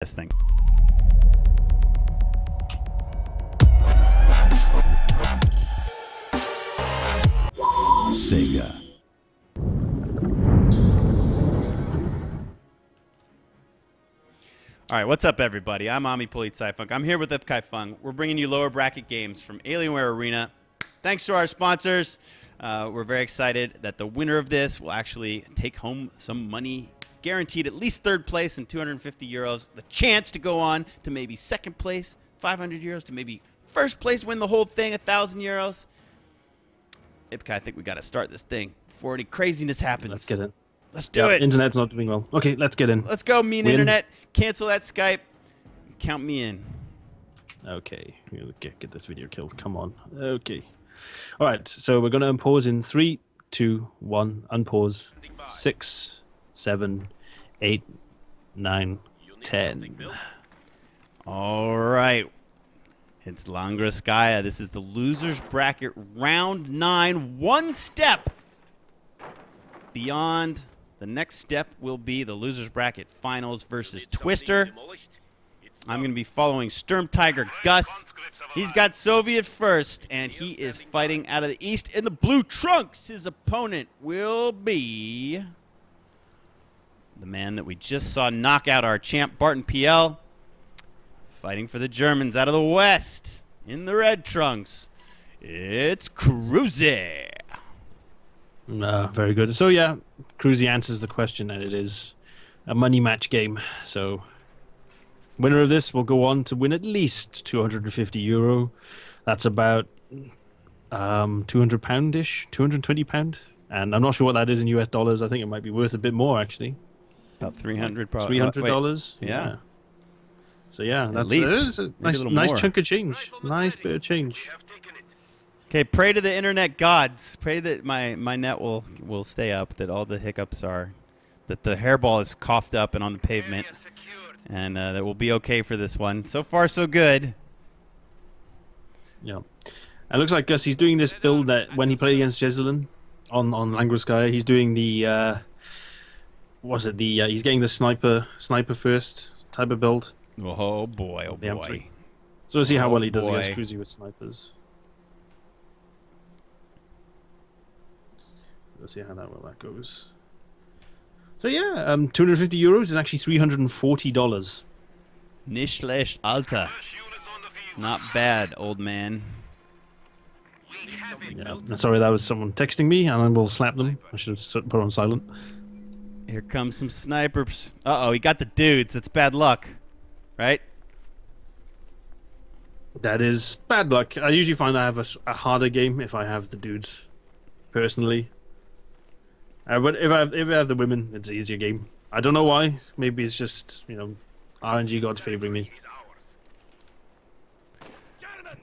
this thing. Sega. All right, what's up, everybody? I'm Ami Politsai-Funk. I'm here with Ipkai Fung. We're bringing you lower bracket games from Alienware Arena. Thanks to our sponsors. We're very excited that the winner of this will actually take home some money, guaranteed at least third place and 250 euros. The chance to go on to maybe second place, 500 euros, to maybe first place, win the whole thing, 1,000 euros. Ipkai, I think we got to start this thing before any craziness happens. Let's get in. Let's do it. Internet's not doing well. Okay, let's get in. Let's go, mean internet. Cancel that Skype. Count me in. Okay, get this video killed. Come on. Okay. All right, so we're going to unpause in 3, 2, 1. Unpause. 6, 7, 8, 9, 10. All right. It's Langraskaya. This is the losers bracket, round 9. One step beyond. The next step will be the losers bracket finals versus Twister. I'm going to be following Sturm Tiger Gus. He's got Soviet first, and he is fighting out of the east in the blue trunks. His opponent will be the man that we just saw knock out our champ, Barton PL. Fighting for the Germans out of the west in the red trunks. It's Cruzzi. Very good. So yeah, Cruzzi answers the question, and it is a money match game. So winner of this will go on to win at least 250 euro. That's about £200-ish, £220. And I'm not sure what that is in US dollars. I think it might be worth a bit more, actually. About 300 probably. $300. Yeah. So yeah, that's a nice chunk of change. Nice bit of change. Okay, pray to the internet gods. Pray that my net will stay up, that all the hiccups are, that the hairball is coughed up and on the pavement, and that we'll be okay for this one. So far, so good. Yeah. It looks like Gus, he's doing this build that when he played against Jezelin on Langraskaya, he's doing the, he's getting the sniper first type of build. Oh boy, oh boy. So we'll see how well he does against Cruzzi with snipers. So we'll see how that goes. So yeah, 250 euros is actually $340. Nicht schlecht, Alter. Not bad, old man. Yeah, sorry, that was someone texting me, and I will slap them. I should have put on silent. Here comes some snipers. Uh-oh, he got the dudes. That's bad luck. Right? That is bad luck. I usually find I have a harder game if I have the dudes, personally. But if I have the women, it's an easier game. I don't know why. Maybe it's just, RNG gods favoring me.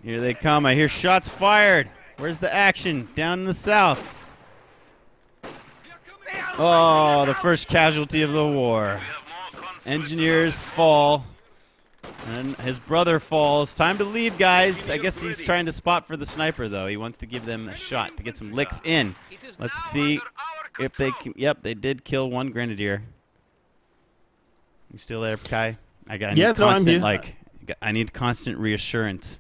Here they come. I hear shots fired. Where's the action? Down in the south. Oh, the first casualty of the war. Engineers fall. And his brother falls. Time to leave, guys. I guess he's trying to spot for the sniper, though. He wants to give them a shot to get some licks in. Let's see if they can. Yep, they did kill one grenadier. You still there, Kai? I need constant reassurance.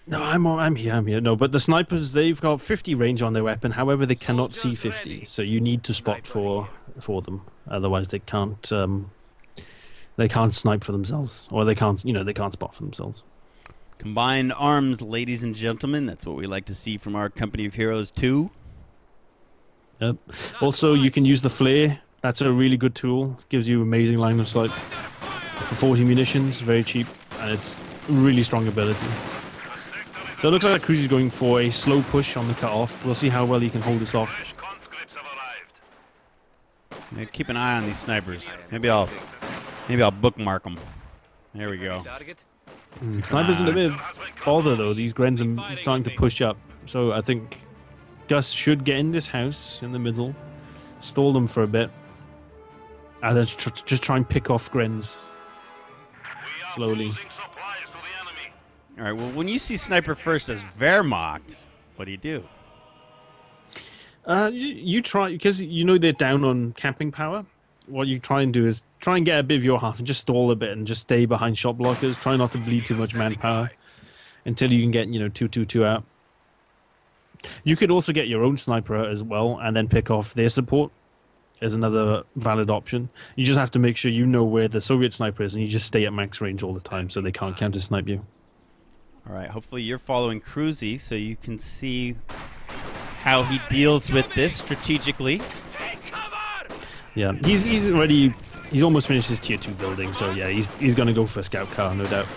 No, I'm here. No, but the snipers, they've got 50 range on their weapon. However, they cannot see 50, so you need to spot for them. Otherwise, they can't snipe for themselves, or they can't spot for themselves. Combined arms, ladies and gentlemen. That's what we like to see from our Company of Heroes 2. Yep. Also, you can use the flare. That's a really good tool. It gives you amazing line of sight for 40 munitions, very cheap, and it's really strong ability. So it looks like Cruzzi's going for a slow push on the cut-off. We'll see how well he can hold this off. Yeah, keep an eye on these snipers. Maybe I'll bookmark them. There we go. Snipers isn't a bit of bother, though. These Grens are starting to push up. So I think Gus should get in this house in the middle, stall them for a bit, and then just try and pick off Grens slowly. All right, well, when you see Sniper First as Wehrmacht, what do? You try, because they're down on camping power. what you try and do is try and get a bit of your half and just stall a bit and just stay behind shot blockers. Try not to bleed too much manpower until you can get 2-2-2 out. You could also get your own sniper out as well and then pick off their support as another valid option. You just have to make sure you know where the Soviet sniper is and you just stay at max range all the time so they can't counter snipe you. All right, hopefully you're following Cruzzi so you can see how he deals with this strategically. Yeah, he's almost finished his tier 2 building, so yeah, he's going to go for a scout car, no doubt.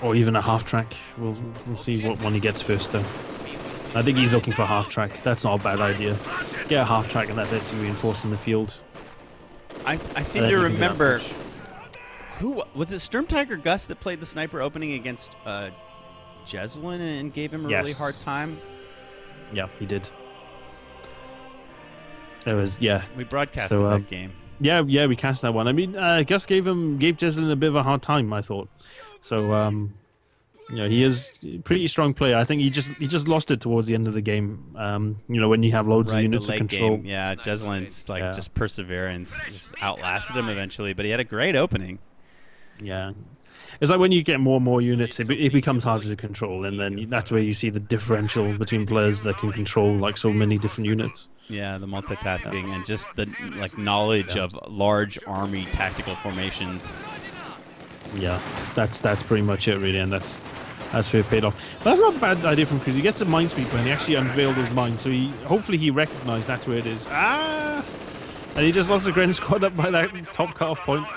Or even a half track. We'll see what one he gets first, though. I think he's looking for a half track. That's not a bad idea. Get a half track and that lets you reinforce in the field. I seem to remember... Who was it? Sturm Tiger Gus that played the sniper opening against Jeslin and gave him a really hard time? Yeah, he did. It was, yeah. We broadcasted that game. Yeah, we cast that one. I mean, Gus gave Jeslin a bit of a hard time, I thought. So, he is a pretty strong player. I think he just lost it towards the end of the game. When you have loads of units to control. Game. Yeah, Jeslin's just perseverance just outlasted him eventually, but he had a great opening. Yeah. It's like when you get more and more units, it becomes harder to control, and then that's where you see the differential between players that can control like so many different units. Yeah, the multitasking and just the knowledge of large army tactical formations. Yeah, that's pretty much it really, and that's where it paid off. But that's not a bad idea from Cruzzi. He gets a minesweeper and he actually unveiled his mine, so hopefully he recognized that's where it is. And he just lost the Gren squad up by that top cutoff point.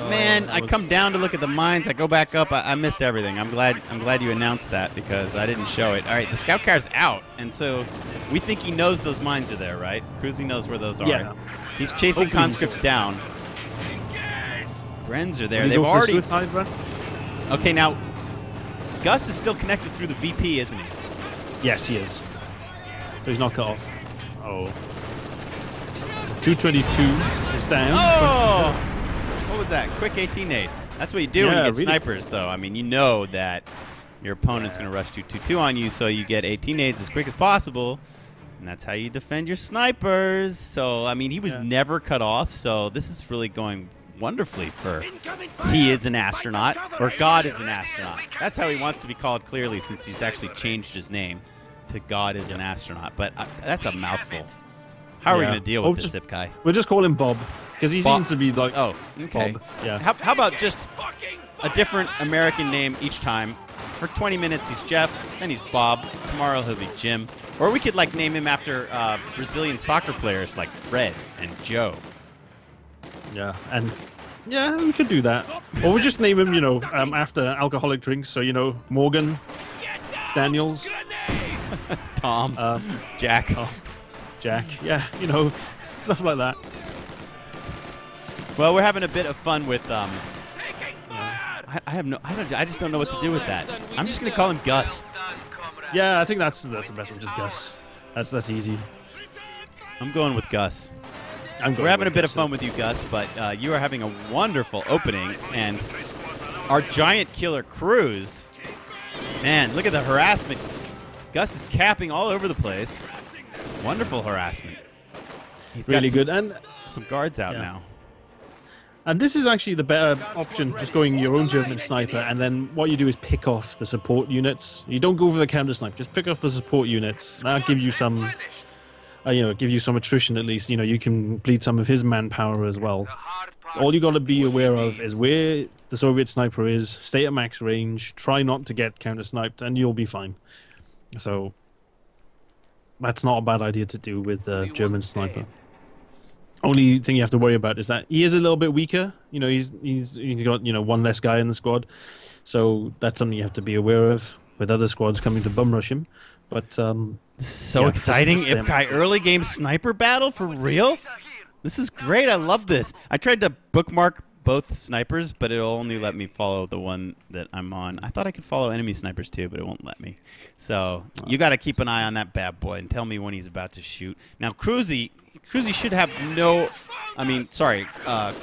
Man, I come down to look at the mines. I go back up. I missed everything. I'm glad you announced that because I didn't show it. All right, the scout car's out, and so we think he knows those mines are there, right? Cruzzi knows where those are. Yeah. He's chasing conscripts down. Grens are there. They've already. Suicide, bro? Okay, now Gus is still connected through the VP, isn't he? Yes, he is. So he's not cut off. Oh. 222 is down. Oh! What was that? Quick 18-8. That's what you do when you get really. snipers, though. I mean, you know that your opponent's going to rush 2-2-2 on you, so you get 18-8s as quick as possible, and that's how you defend your snipers. So, I mean, he was never cut off, so this is really going wonderfully for he is an astronaut, or God is an astronaut. That's how he wants to be called clearly since he's actually changed his name to God is an astronaut. But that's a mouthful. How are we going to deal with this zip guy? We'll just call him Bob, because he seems to be like... Oh, okay. Bob. Yeah. How about just a different American name each time? For 20 minutes, he's Jeff, then he's Bob. Tomorrow, he'll be Jim. Or we could, name him after Brazilian soccer players like Fred and Joe. Yeah, and... Yeah, we could do that. Or we just name him, after alcoholic drinks. So, Morgan, Daniels, Tom, Jack. Jack, yeah, stuff like that. Well, we're having a bit of fun with I just don't know what to do with that. I'm just gonna call him Gus. Yeah, I think that's the best one, just Gus. That's easy. I'm going with Gus. We're having a bit of fun with you, Gus, but you are having a wonderful opening, and our giant killer Cruz. Man, look at the harassment. Gus is capping all over the place. Wonderful harassment. He's really got good, and some guards out now. And this is actually the better option, just going your own German sniper, and then what you do is pick off the support units. You don't go for the counter snipe, just pick off the support units. That'll give you some, give you some attrition at least. You can bleed some of his manpower as well. All you got to be aware of is where the Soviet sniper is. Stay at max range. Try not to get counter sniped, and you'll be fine. So that's not a bad idea to do with the German sniper. Only thing you have to worry about is that he is a little bit weaker. He's got one less guy in the squad, so that's something you have to be aware of with other squads coming to bum rush him. But this is so exciting! Ipkai early game sniper battle for real. This is great. I love this. I tried to bookmark both snipers, but it'll only let me follow the one that I'm on. I thought I could follow enemy snipers too, but it won't let me. So you got to keep an eye on that bad boy and tell me when he's about to shoot. Now Cruzzi should have no...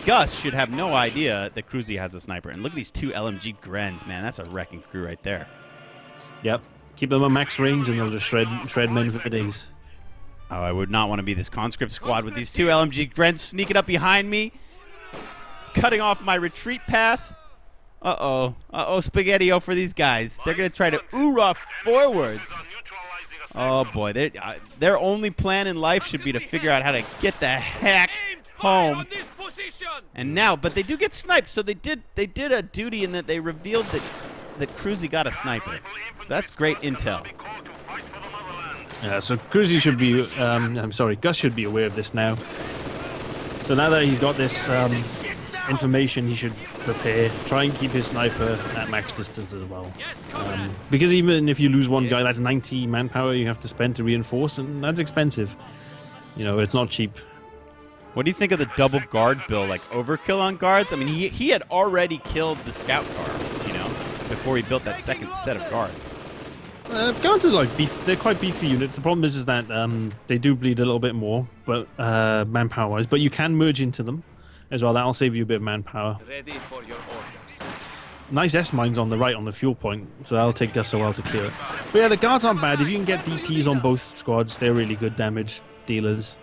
Gus should have no idea that Cruzzi has a sniper. And look at these two LMG Grens, man. That's a wrecking crew right there. Yep. Keep them at max range and they'll just shred men for days. Oh, I would not want to be this conscript squad with these two LMG Grens sneaking up behind me, cutting off my retreat path. Uh-oh. Uh-oh, Spaghetti-O for these guys. They're going to try to oorah forwards. Oh, boy. Their only plan in life should be to figure out how to get the heck home. And now, but they do get sniped, so they did a duty in that they revealed that Cruzzi got a sniper. So that's great intel. Yeah, so Cruzzi should be, Gus should be aware of this now. So now that he's got this information, he should prepare, try and keep his sniper at max distance as well. Because even if you lose one guy, that's 90 manpower you have to spend to reinforce, and that's expensive. You know, it's not cheap. What do you think of the double guard build? Like overkill on guards? I mean, he had already killed the scout guard, you know, before he built that second set of guards. Guards are like they're quite beefy units. The problem is that they do bleed a little bit more, but manpower-wise. But you can merge into them as well. That'll save you a bit of manpower. Ready for your orders. Nice S-mines on the right on the fuel point, so that'll take Gus a while to clear it. But yeah, the guards aren't bad. If you can get DPs on both squads, they're really good damage dealers.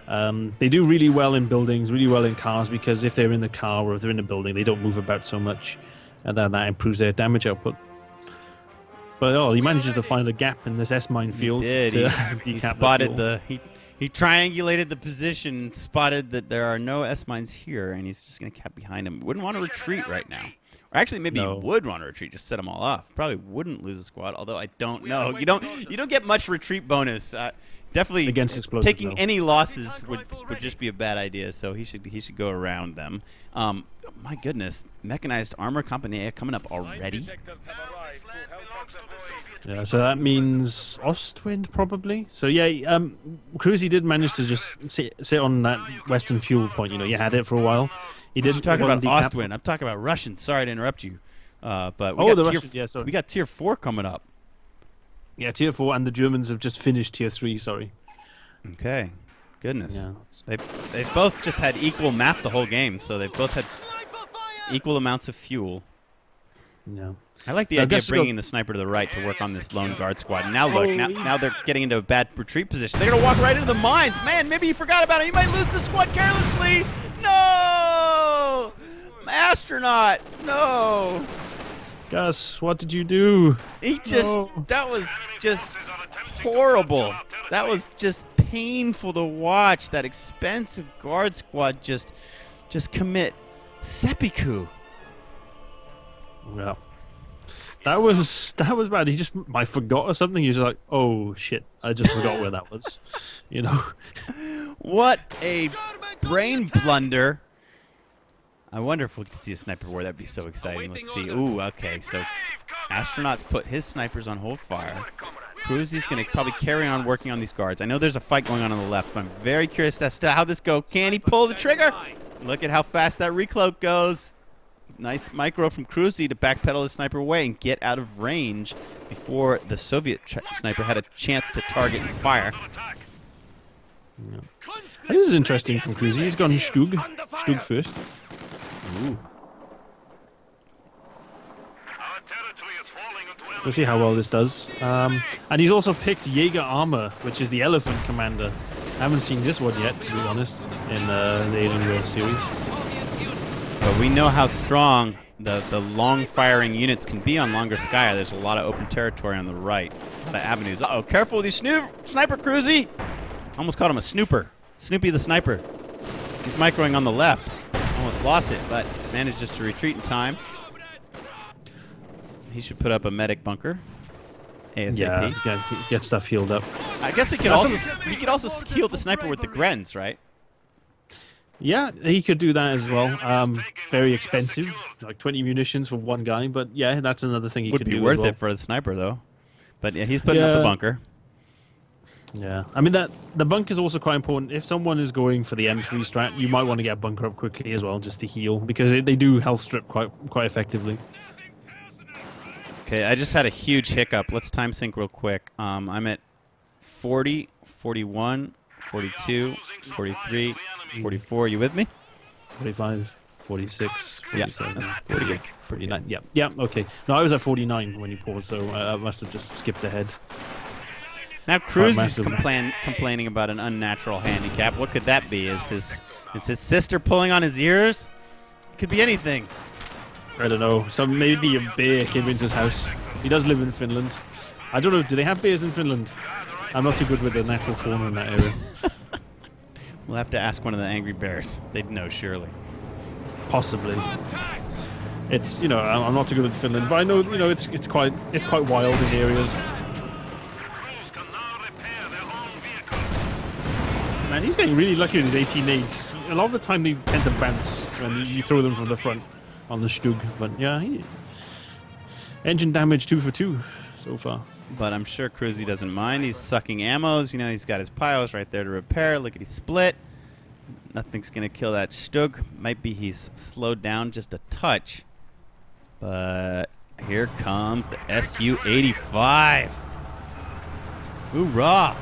They do really well in buildings, really well in cars, because if they're in the car or if they're in a building, they don't move about so much, and that improves their damage output. But oh, he manages to find a gap in this S-mine field. He spotted he triangulated the position, spotted that there are no S-mines here, and he's just going to cap behind him. Wouldn't want to retreat right now. Or actually, maybe he would want to retreat, just set them all off. Probably wouldn't lose a squad, although I don't know. You don't get much retreat bonus. Definitely against explosives, taking any losses would just be a bad idea. So he should go around them. My goodness, mechanized armor company coming up already. Yeah, so that means Ostwind probably. So yeah, Cruzzi did manage to just sit on that western fuel point. You know, you had it for a while. He didn't talk about Ostwind. I'm talking about Russian. Sorry to interrupt you. But we got tier 4 coming up. Yeah, tier 4, and the Germans have just finished tier 3. Sorry. Okay. Goodness. Yeah, they both just had equal map the whole game, so they both had equal amounts of fuel. Yeah. I like the idea of bringing the sniper to the right to work on this lone guard squad. And now look, now they're getting into a bad retreat position. They're going to walk right into the mines. Man, maybe you forgot about it. You might lose the squad carelessly. No! Astronaut, no! Gus, what did you do? That was just horrible. That was just painful to watch. That expensive guard squad just commit seppuku. Yeah. That was bad. I forgot or something. He was like, oh shit, I just forgot where that was. You know. What a brain blunder. I wonder if we could see a sniper war. That'd be so exciting. Let's see. Ooh, okay. So Astronaut's put his snipers on hold fire. Cruzzi's going to probably carry on working on these guards. I know there's a fight going on the left, but I'm very curious as to how this goes. Can he pull the trigger? Look at how fast that recloak goes. Nice micro from Cruzzi to backpedal his sniper away and get out of range before the Soviet sniper had a chance to target and fire. Yeah. This is interesting from Cruzzi. He's gone Stug first. Ooh. We'll see how well this does. And he's also picked Jaeger Armor, which is the Elephant Commander. I haven't seen this one yet, to be honest, in the Alienware series. But we know how strong the long-firing units can be on Longer Sky. There's a lot of open territory on the right. A lot of avenues. Uh-oh, careful with these sniper, Cruzzi! Almost called him a snooper. Snoopy the sniper. He's microing on the left. Almost lost it, but manages to retreat in time. He should put up a medic bunker. ASAP. Yeah, get stuff healed up. I guess he could also heal the sniper with the Grens, right? Yeah, he could do that as well. Very expensive, like 20 munitions for one guy, but yeah, that's another thing he could do as well. Would be worth it for the sniper, though. But yeah, he's putting up the bunker. Yeah, I mean, the bunker is also quite important. If someone is going for the M3 strat, you might want to get a bunker up quickly as well, just to heal, because they do health strip quite effectively. Okay, I just had a huge hiccup. Let's time sync real quick. I'm at 40, 41, 42, 43, 44. You with me? 45, 46, 47, yeah, 48, 49. Yeah, okay. No, I was at 49 when you paused, so I must have just skipped ahead. Now Quite Cruzzi's massively. complaining about an unnatural handicap. What could that be? Is his sister pulling on his ears? Could be anything. I don't know. So maybe a bear came into his house. He does live in Finland. I don't know. Do they have bears in Finland? I'm not too good with the natural fauna in that area. We'll have to ask one of the angry bears. They'd know, surely. Possibly. It's, you know, I'm not too good with Finland, but I know, you know, it's quite wild in areas. Man, he's getting really lucky with his 18-8s. A lot of the time they tend to bounce when you throw them from the front on the Stug. But yeah, engine damage 2 for 2 so far. But I'm sure Cruzzi doesn't mind. He's sucking ammos. You know, he's got his piles right there to repair. Lickety split. Nothing's going to kill that Stug. Might be he's slowed down just a touch. But here comes the Su-85. Hoorah!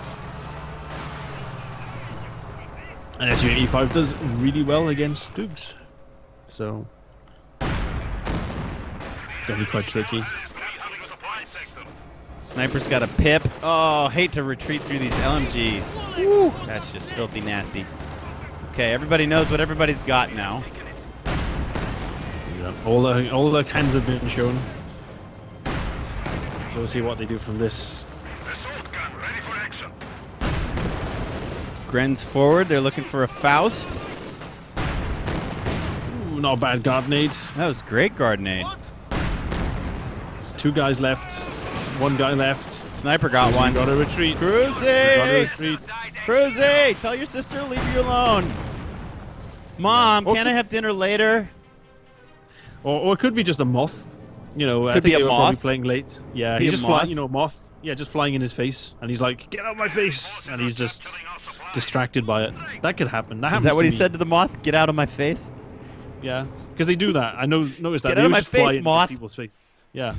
And Su-85 does really well against Stugs. So, gonna be quite tricky. Sniper's got a pip. Oh, hate to retreat through these LMGs. Woo, that's just filthy nasty. Okay, everybody knows what everybody's got now. Yeah, all the hands have been shown. So we'll see what they do from this. Gren's forward. They're looking for a Faust. Ooh, not a bad Gardenade. That was great, Gardenade. There's 2 guys left. 1 guy left. Sniper got one. Got to retreat. Cruzzi! Got to retreat. Cruzzi! Tell your sister to leave you alone. Mom, Yeah. can I have dinner later? Or it could be just a moth. You know, I Could think be a they were probably moth. playing late. Yeah, Be he's a just moth. flying, you know, moth. Yeah, just flying in his face. And he's like, get out of my face! And he's just distracted by it. That could happen. That Is happens that what to he me. said to the moth? Get out of my face? Yeah, because they do that. I noticed that. Get They out of always my just fly face, into moth. people's face. Yeah.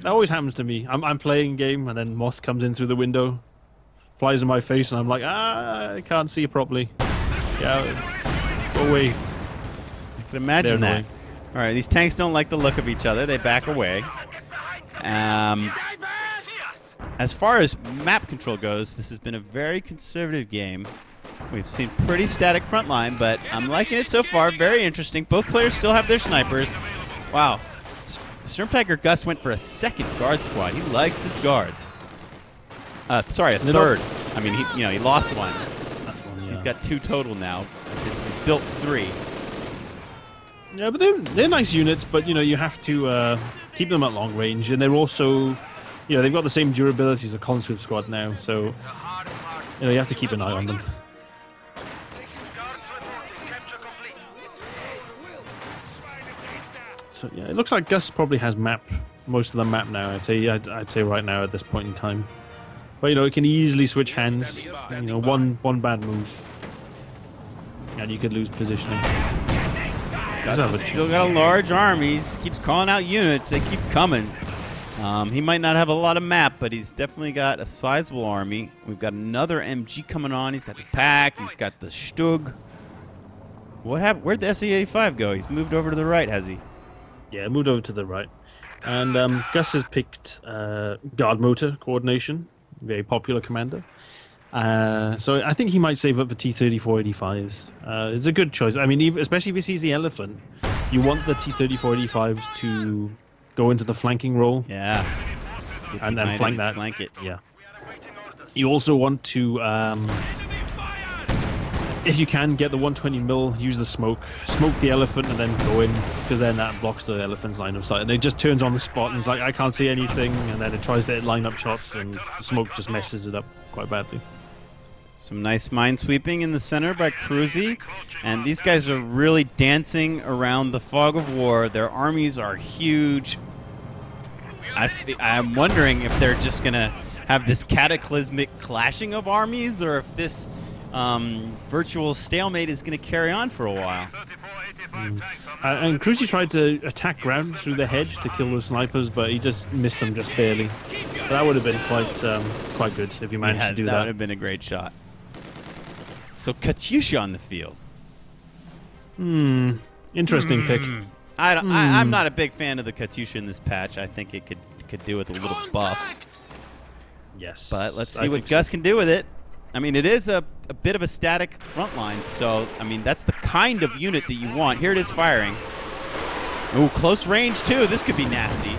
That always happens to me. I'm playing a game and then moth comes in through the window, flies in my face, and I'm like, I can't see properly. Yeah, go away. I can imagine They're that. annoying. All right, these tanks don't like the look of each other. They back away. As far as map control goes, this has been a very conservative game. We've seen pretty static front line, but I'm liking it so far. Very interesting. Both players still have their snipers. Wow. Storm Tiger Gus went for a second guard squad. He likes his guards. Sorry, a third. I mean, he lost one. That's one. Yeah. He's got 2 total now. He's built 3. Yeah, but they're nice units, but you know you have to keep them at long range, and they're also, you know, they've got the same durability as a conscript squad now, so you know you have to keep an eye on them. So yeah, it looks like Gus probably has most of the map now. I'd say right now at this point in time, but you know it can easily switch hands. You know, one bad move, and you could lose positioning. Gus still got a large army. He just keeps calling out units. They keep coming. He might not have a lot of map, but he's definitely got a sizable army. We've got another MG coming on. He's got the pack. He's got the Stug. What happened? Where'd the SE-85 go? He's moved over to the right, has he? Yeah, moved over to the right. And Gus has picked guard motor coordination, very popular commander. So I think he might save up for T-3485s. It's a good choice. I mean, especially if he sees the elephant, you want the T-3485s to go into the flanking role. Yeah. And then flank that. Flank it. Yeah. You also want to, if you can, get the 120 mil, use the smoke the elephant, and then go in, because then that blocks the elephant's line of sight. And it just turns on the spot, and it's like, I can't see anything, and then it tries to line up shots, and the smoke just messes it up quite badly. Some nice mine sweeping in the center by Cruzzi. And these guys are really dancing around the fog of war. Their armies are huge. I'm wondering if they're just going to have this cataclysmic clashing of armies, or if this virtual stalemate is going to carry on for a while. And Cruzzi tried to attack ground through the hedge to kill the snipers, but he just missed them just barely. But that would have been quite good if you managed to do that. That would have been a great shot. So Katyusha on the field. Interesting pick. I'm not a big fan of the Katyusha in this patch. I think it could do with a little buff. Yes. But let's see what Gus can do with it. I mean, it is a bit of a static front line, so, I mean, that's the kind of unit that you want. Here it is firing. Ooh, close range, too. This could be nasty.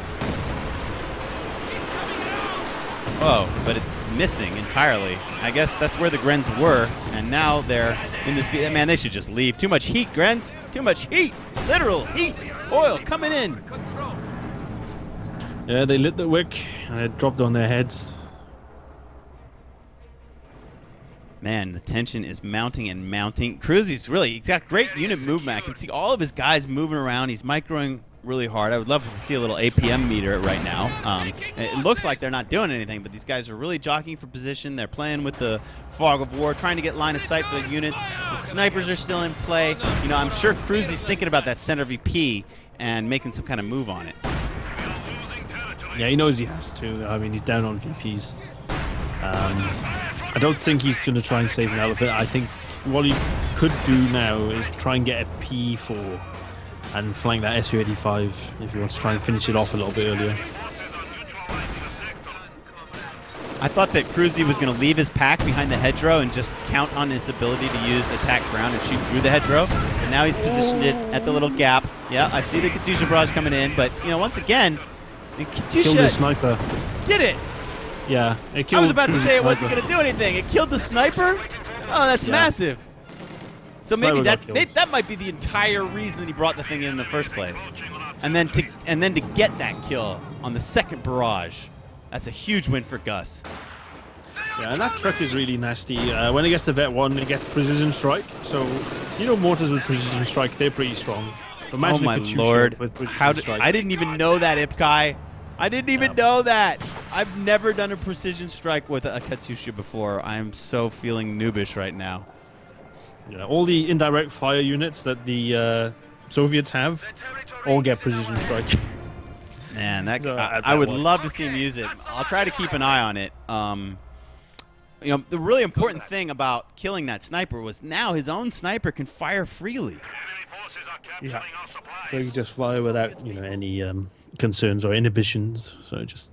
Oh, but it's missing entirely. I guess that's where the Grens were, and now they're in this... Man, they should just leave. Too much heat, Grens. Too much heat. Literal heat. Oil coming in. Yeah, they lit the wick, and it dropped on their heads. Man, the tension is mounting and mounting. Cruzzi's he's got great unit movement. I can see all of his guys moving around. He's microing really hard. I would love to see a little APM meter right now. It looks like they're not doing anything, but these guys are really jockeying for position. They're playing with the fog of war, trying to get line of sight for the units. The snipers are still in play. You know, I'm sure Cruzzi's thinking about that center VP and making some kind of move on it. Yeah, he knows he has to. I mean, he's down on VPs. I don't think he's going to try and save an elephant. I think what he could do now is try and get a P4 and flank that Su-85 if he wants to try and finish it off a little bit earlier. I thought that Cruzzi was going to leave his pack behind the hedgerow and just count on his ability to use attack ground and shoot through the hedgerow. And now he's positioned it at the little gap. Yeah, I see the Katyusha barrage coming in, but, you know, once again, Katyusha killed the sniper. Did it! Yeah, it killed. I was about to say it wasn't going to do anything. It killed the sniper? Oh, that's massive. So maybe that might be the entire reason that he brought the thing in the first place. And then to get that kill on the second barrage, that's a huge win for Gus. Yeah, and that truck is really nasty. When it gets to Vet 1, it gets precision strike. So, you know, mortars with precision strike, they're pretty strong. Oh my lord! I didn't even know that, Ipkai. I didn't even know that. I've never done a precision strike with a Katyusha before. I am so feeling noobish right now. Yeah, all the indirect fire units that the Soviets have all get precision strike. Man, I would love to see him use it. I'll try to keep an eye on it. You know, the really important thing about killing that sniper was now his own sniper can fire freely. Yeah, so you just fly without, you know, any concerns or inhibitions. So just,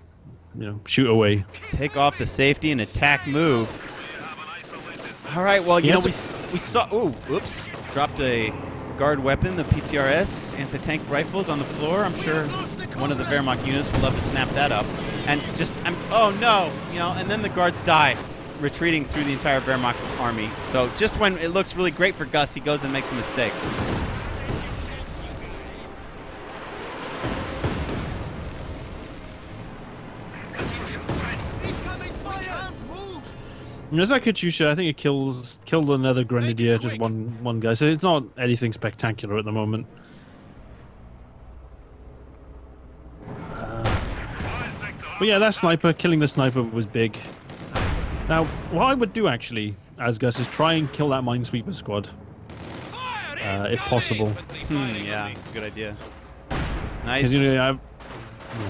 you know, shoot away. Take off the safety and attack move. All right, well, you know, we saw... Ooh, oops. Dropped a guard weapon, the PTRS, anti-tank rifles on the floor. I'm sure one of the Wehrmacht units would love to snap that up. And just... oh, no! You know, and then the guards die, retreating through the entire Wehrmacht army. So just when it looks really great for Gus, he goes and makes a mistake. There's that Katyusha. I think it killed another grenadier, just one guy. So it's not anything spectacular at the moment. But yeah, that sniper, killing the sniper was big. Now, what I would do actually, as Gus, is try and kill that minesweeper squad, if possible. Yeah, it's a good idea. Nice. You know,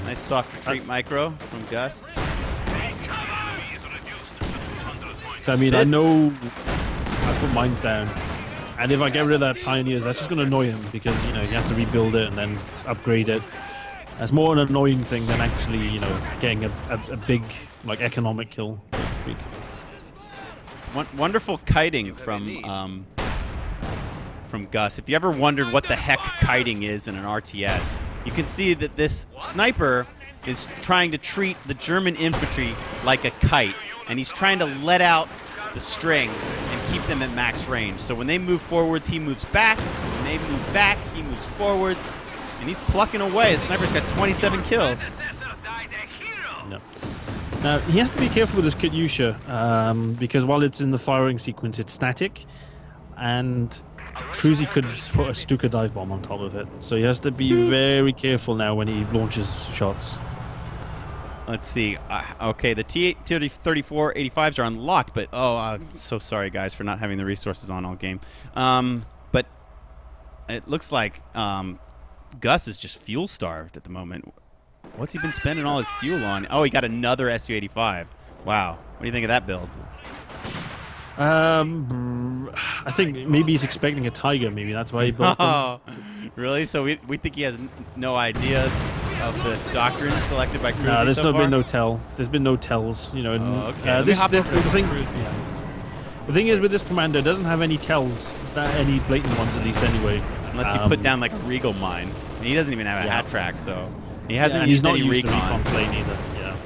nice soft retreat micro from Gus. I mean, I know I put mines down, and if I get rid of that Pioneers, that's just going to annoy him because, you know, he has to rebuild it and then upgrade it. That's more an annoying thing than actually, you know, getting a big, like, economic kill, so to speak. Wonderful kiting from Gus. If you ever wondered what the heck kiting is in an RTS, you can see that this sniper is trying to treat the German infantry like a kite. And he's trying to let out the string and keep them at max range. So when they move forwards, he moves back. When they move back, he moves forwards. And he's plucking away. The sniper's got 27 kills. No. Now, he has to be careful with his Katyusha, because while it's in the firing sequence, it's static. And Cruzzi could put a Stuka dive bomb on top of it. So he has to be very careful now when he launches shots. Let's see. Okay, the T-34 85s are unlocked, but I'm so sorry, guys, for not having the resources on all game. But it looks like Gus is just fuel starved at the moment. What's he been spending all his fuel on? Oh, he got another Su-85. Wow. What do you think of that build? I think maybe he's expecting a Tiger. Maybe that's why he built them. Really? So we think he has no idea of the doctrine selected by Cruzzi No, there's so far? been no tell. There's been no tells. You know. Okay. The thing is with this commander, it doesn't have any tells, any blatant ones at least anyway. Unless you put down like a Regal mine. And he doesn't even have a hat track, so he hasn't he's used not any used recon. to recon plane either. Yeah.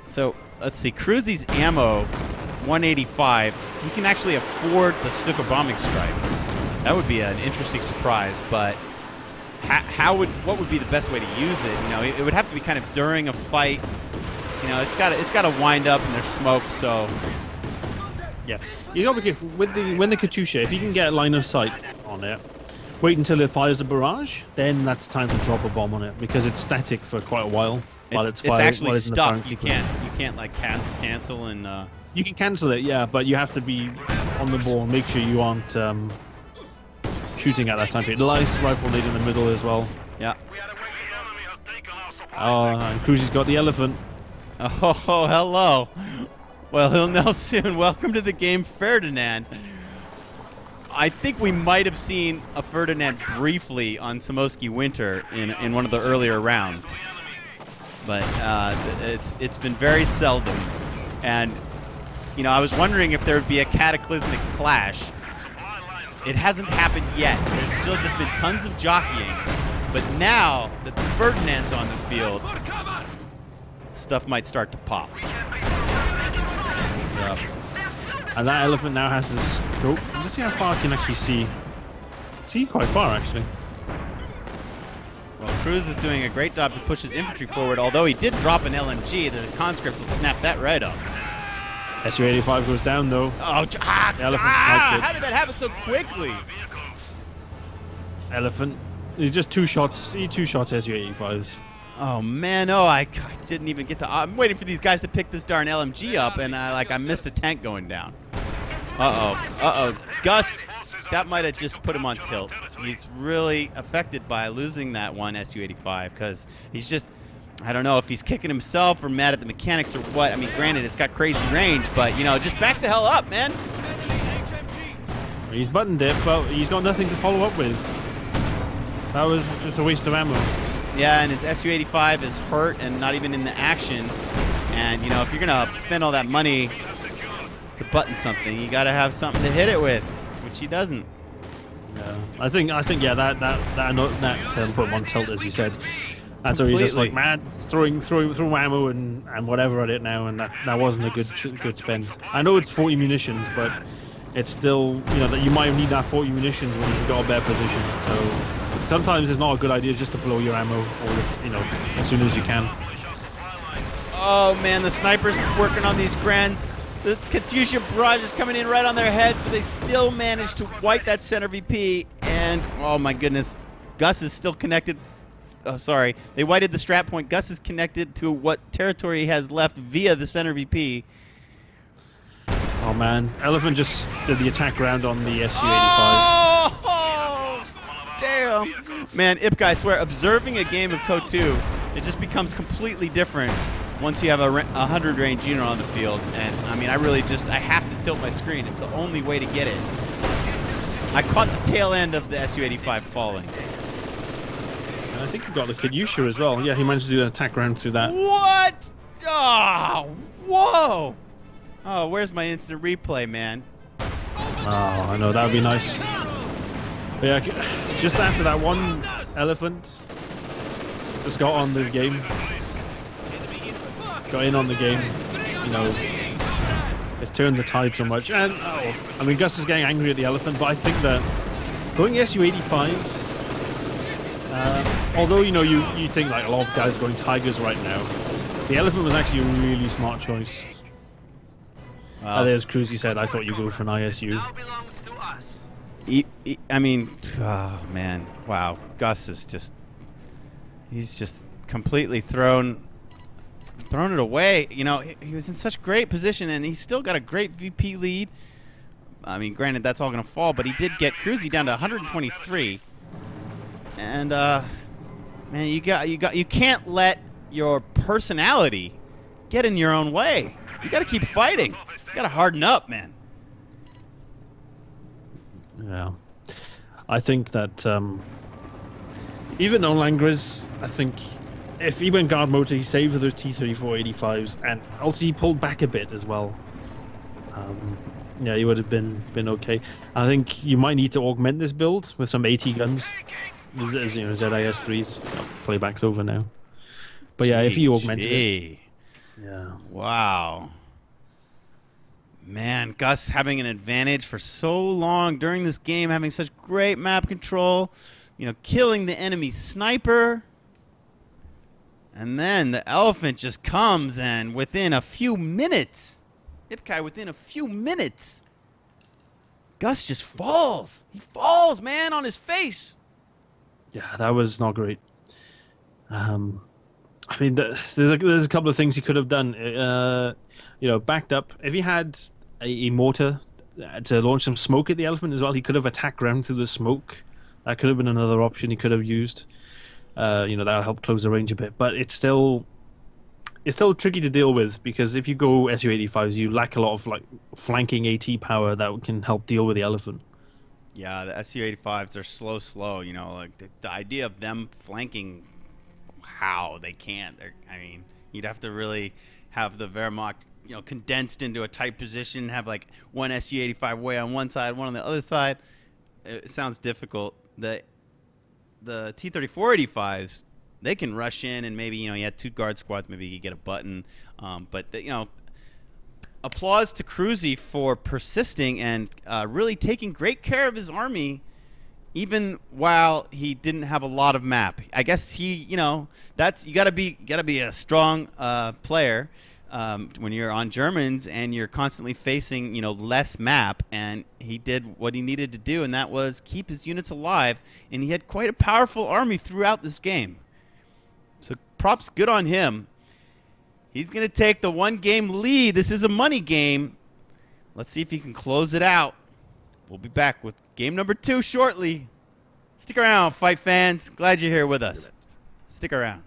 So let's see, Cruzzi's ammo, 185. He can actually afford the Stuka bombing strike. That would be an interesting surprise, but what would be the best way to use it? You know, it would have to be kind of during a fight. You know, it's got to wind up and there's smoke, so. Yeah, you got to be careful when the Katyusha. If you can get a line of sight on it, wait until it fires a barrage. Then that's time to drop a bomb on it because it's static for quite a while. It's actually stuck. You can't like cancel and. You can cancel it, yeah, but you have to be on the ball and make sure you aren't shooting at that time period. Nice rifle lead in the middle as well. Yeah. Oh, and Cruzzi's got the elephant. Oh, hello. Well, he'll know soon. Welcome to the game, Ferdinand. I think we might have seen a Ferdinand briefly on Samoski Winter in one of the earlier rounds, but it's been very seldom. And you know, I was wondering if there would be a cataclysmic clash. It hasn't happened yet. There's still just been tons of jockeying, but now that the Ferdinand's on the field, stuff might start to pop. Yep. And that elephant now has this scope. Let's see how far I can actually see. See quite far, actually. Well, Cruz is doing a great job to push his infantry forward, although he did drop an LMG. The conscripts will snap that right up. Su-85 goes down, though. Oh, the elephant snipes it. How did that happen so quickly? Elephant. He's just two shots Su-85s. Oh, man. Oh, I didn't even get to... I'm waiting for these guys to pick this darn LMG up, and I missed a tank going down. Uh-oh. Gus, that might have just put him on tilt. He's really affected by losing that one Su-85, because he's just... I don't know if he's kicking himself or mad at the mechanics or what. I mean, granted, it's got crazy range, but, you know, just back the hell up, man. He's buttoned it, but he's got nothing to follow up with. That was just a waste of ammo. Yeah, and his Su-85 is hurt and not even in the action. And, you know, if you're going to spend all that money to button something, you got to have something to hit it with, which he doesn't. Yeah. I think, yeah, that put him on tilt, as you said. And so he's just like mad, throwing ammo and whatever at it now, and that wasn't a good spend. I know it's 40 munitions, but it's still, you know, that you might need that 40 munitions when you've got a better position. So sometimes it's not a good idea just to blow your ammo, or, you know, as soon as you can. Oh man, the snipers working on these Grens. The Katyusha barrage is coming in right on their heads, but they still manage to wipe that center VP. And oh my goodness, Gus is still connected. Oh, sorry. They whited the strat point. Gus is connected to what territory he has left via the center VP. Oh, man. Elephant just did the attack round on the Su-85. Oh, damn. Man, Ipka, I swear, observing a game of KO2, it just becomes completely different once you have a 100 range unit on the field. And, I mean, I have to tilt my screen. It's the only way to get it. I caught the tail end of the Su-85 falling. I think he got the Katyusha as well. Yeah, he managed to do an attack round through that. What? Oh, whoa. Oh, where's my instant replay, man? Oh, I know. That would be nice. But yeah, just after that one elephant just got on the game. Got in on the game. You know, it's turned the tide so much. And, I mean, Gus is getting angry at the elephant, but I think that going Su-85s, although, you know, you think like a lot of guys going Tigers right now, the elephant was actually a really smart choice. There's Cruzzi said, I thought you go for an ISU. I mean, oh man, wow. Gus is he's just completely thrown it away. You know, he was in such great position, and he's still got a great VP lead. I mean, granted, that's all going to fall, but he did get Cruzzi down to 123. And man, you can't let your personality get in your own way. You got to keep fighting. You got to harden up, man. Yeah, I think that Even on Langris, I think if he went guard mode, he saved those T-34-85s, and also he pulled back a bit as well. Yeah, he would have been okay. I think you might need to augment this build with some AT guns. As you know, ZIS-3s. Playback's over now. But yeah, if you augmented it. Yeah. Wow. Man, Gus having an advantage for so long during this game, having such great map control, you know, killing the enemy sniper. And then the elephant just comes, and within a few minutes, Ipkai, within a few minutes, Gus just falls. He falls, man, on his face. Yeah, that was not great. I mean, there's a couple of things he could have done. You know, backed up. If he had a mortar to launch some smoke at the elephant as well, he could have attacked ground through the smoke. That could have been another option he could have used. You know, that'll help close the range a bit. But it's still tricky to deal with, because if you go Su-85s, you lack a lot of like flanking AT power that can help deal with the elephant. Yeah, the Su-85s, they're slow. You know, like the idea of them flanking, how they can't. I mean, you'd have to really have the Wehrmacht, you know, condensed into a tight position, have like one Su-85 way on one side, one on the other side. It sounds difficult. The T-34-85s, they can rush in, and maybe, you know, you had 2 guard squads, maybe you get a button. But you know, applause to Cruzzi for persisting and really taking great care of his army, even while he didn't have a lot of map. I guess he, you know, that's you gotta be a strong player when you're on Germans and you're constantly facing, you know, less map. And he did what he needed to do, and that was keep his units alive. And he had quite a powerful army throughout this game. So props good on him. He's going to take the 1-game lead. This is a money game. Let's see if he can close it out. We'll be back with game number 2 shortly. Stick around, fight fans. Glad you're here with us. Stick around.